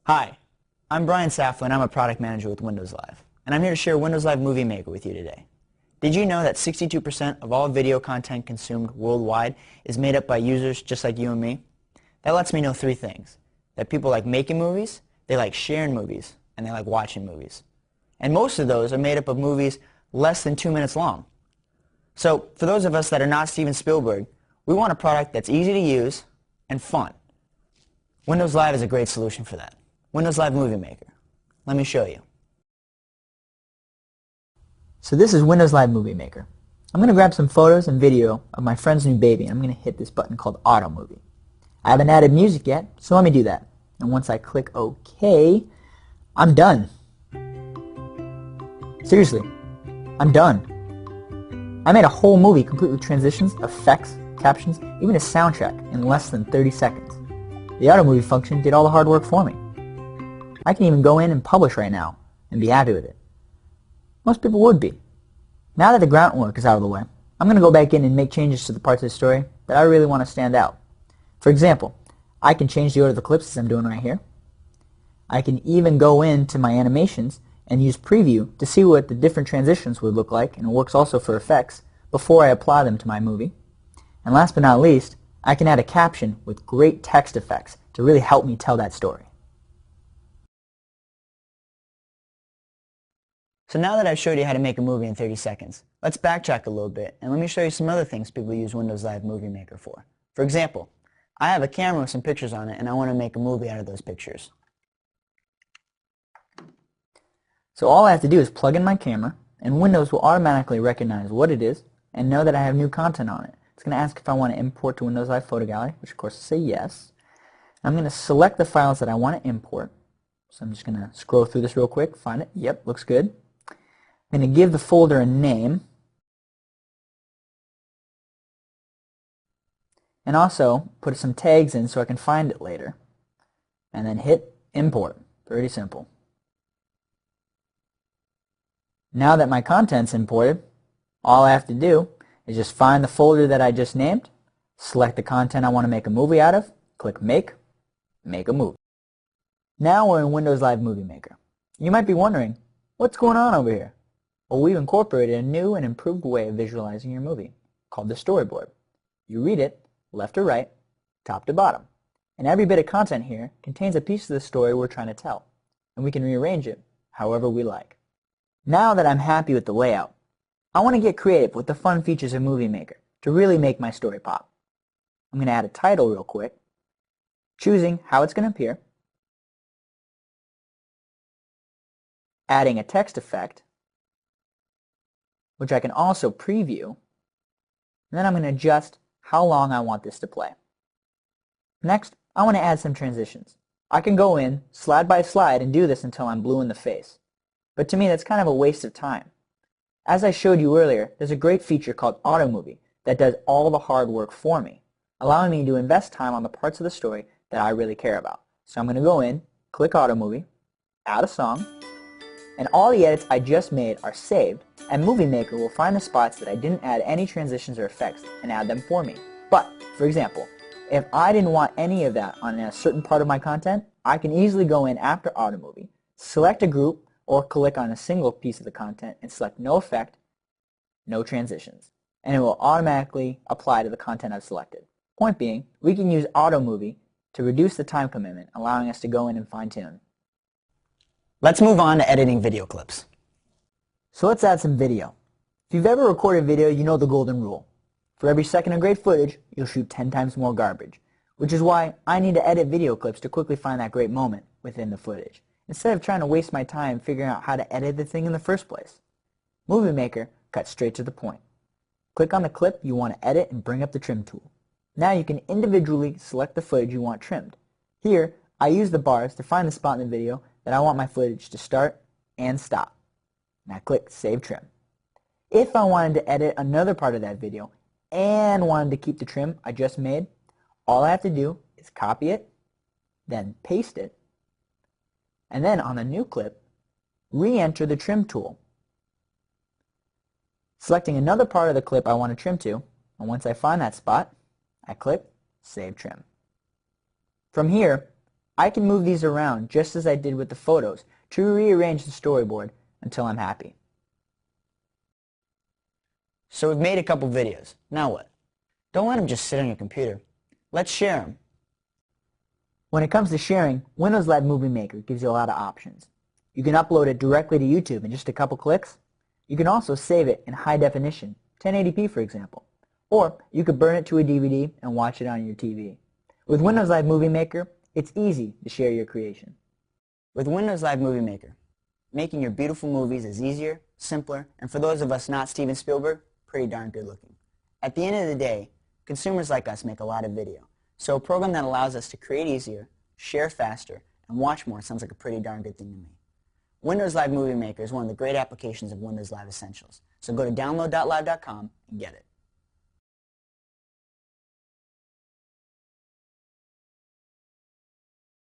Hi, I'm Brian Saflin and I'm a product manager with Windows Live. And I'm here to share Windows Live Movie Maker with you today. Did you know that 62% of all video content consumed worldwide is made up by users just like you and me? That lets me know three things. That people like making movies, they like sharing movies, and they like watching movies. And most of those are made up of movies less than 2 minutes long. So for those of us that are not Steven Spielberg, we want a product that's easy to use and fun. Windows Live is a great solution for that. Windows Live Movie Maker. Let me show you. So this is Windows Live Movie Maker. I'm going to grab some photos and video of my friend's new baby, and I'm going to hit this button called Auto Movie. I haven't added music yet, so let me do that. And once I click OK, I'm done. Seriously, I'm done. I made a whole movie complete with transitions, effects, captions, even a soundtrack in less than 30 seconds. The Auto Movie function did all the hard work for me. I can even go in and publish right now and be happy with it. Most people would be. Now that the groundwork is out of the way, I'm going to go back in and make changes to the parts of the story that I really want to stand out. For example, I can change the order of the clips as I'm doing right here. I can even go into my animations and use preview to see what the different transitions would look like, and it works also for effects, before I apply them to my movie. And last but not least, I can add a caption with great text effects to really help me tell that story. So now that I've showed you how to make a movie in 30 seconds, let's backtrack a little bit and let me show you some other things people use Windows Live Movie Maker for. For example, I have a camera with some pictures on it and I want to make a movie out of those pictures. So all I have to do is plug in my camera and Windows will automatically recognize what it is and know that I have new content on it. It's going to ask if I want to import to Windows Live Photo Gallery, which of course I say yes. I'm going to select the files that I want to import. So I'm just going to scroll through this real quick, find it. Yep, looks good. I'm going to give the folder a name and also put some tags in so I can find it later. And then hit import. Pretty simple. Now that my content's imported, all I have to do is just find the folder that I just named, select the content I want to make a movie out of, click Make a Movie. Now we're in Windows Live Movie Maker. You might be wondering, what's going on over here? Well, we've incorporated a new and improved way of visualizing your movie, called the storyboard. You read it, left or right, top to bottom. And every bit of content here contains a piece of the story we're trying to tell, and we can rearrange it however we like. Now that I'm happy with the layout, I want to get creative with the fun features of Movie Maker to really make my story pop. I'm going to add a title real quick, choosing how it's going to appear, adding a text effect, which I can also preview, and then I'm going to adjust how long I want this to play. Next, I want to add some transitions. I can go in slide by slide and do this until I'm blue in the face. But to me, that's kind of a waste of time. As I showed you earlier, there's a great feature called Auto Movie that does all the hard work for me, allowing me to invest time on the parts of the story that I really care about. So I'm going to go in, click Auto Movie, add a song, and all the edits I just made are saved, and Movie Maker will find the spots that I didn't add any transitions or effects and add them for me. But, for example, if I didn't want any of that on a certain part of my content, I can easily go in after Auto Movie, select a group, or click on a single piece of the content and select no effect, no transitions, and it will automatically apply to the content I've selected. Point being, we can use Auto Movie to reduce the time commitment, allowing us to go in and fine-tune. Let's move on to editing video clips. So let's add some video. If you've ever recorded video, you know the golden rule. For every second of great footage, you'll shoot 10 times more garbage, which is why I need to edit video clips to quickly find that great moment within the footage, instead of trying to waste my time figuring out how to edit the thing in the first place. Movie Maker cuts straight to the point. Click on the clip you want to edit and bring up the trim tool. Now you can individually select the footage you want trimmed. Here, I use the bars to find the spot in the video that I want my footage to start and stop. And I click Save Trim. If I wanted to edit another part of that video and wanted to keep the trim I just made, all I have to do is copy it, then paste it, and then on a new clip, re-enter the trim tool, selecting another part of the clip I want to trim to, and once I find that spot, I click Save Trim. From here, I can move these around just as I did with the photos to rearrange the storyboard until I'm happy. So we've made a couple videos. Now what? Don't let them just sit on your computer. Let's share them. When it comes to sharing, Windows Live Movie Maker gives you a lot of options. You can upload it directly to YouTube in just a couple clicks. You can also save it in high definition, 1080p for example. Or you could burn it to a DVD and watch it on your TV. With Windows Live Movie Maker, it's easy to share your creation. With Windows Live Movie Maker, making your beautiful movies is easier, simpler, and for those of us not Steven Spielberg, pretty darn good looking. At the end of the day, consumers like us make a lot of video. So a program that allows us to create easier, share faster, and watch more sounds like a pretty darn good thing to me. Windows Live Movie Maker is one of the great applications of Windows Live Essentials. So go to download.live.com and get it.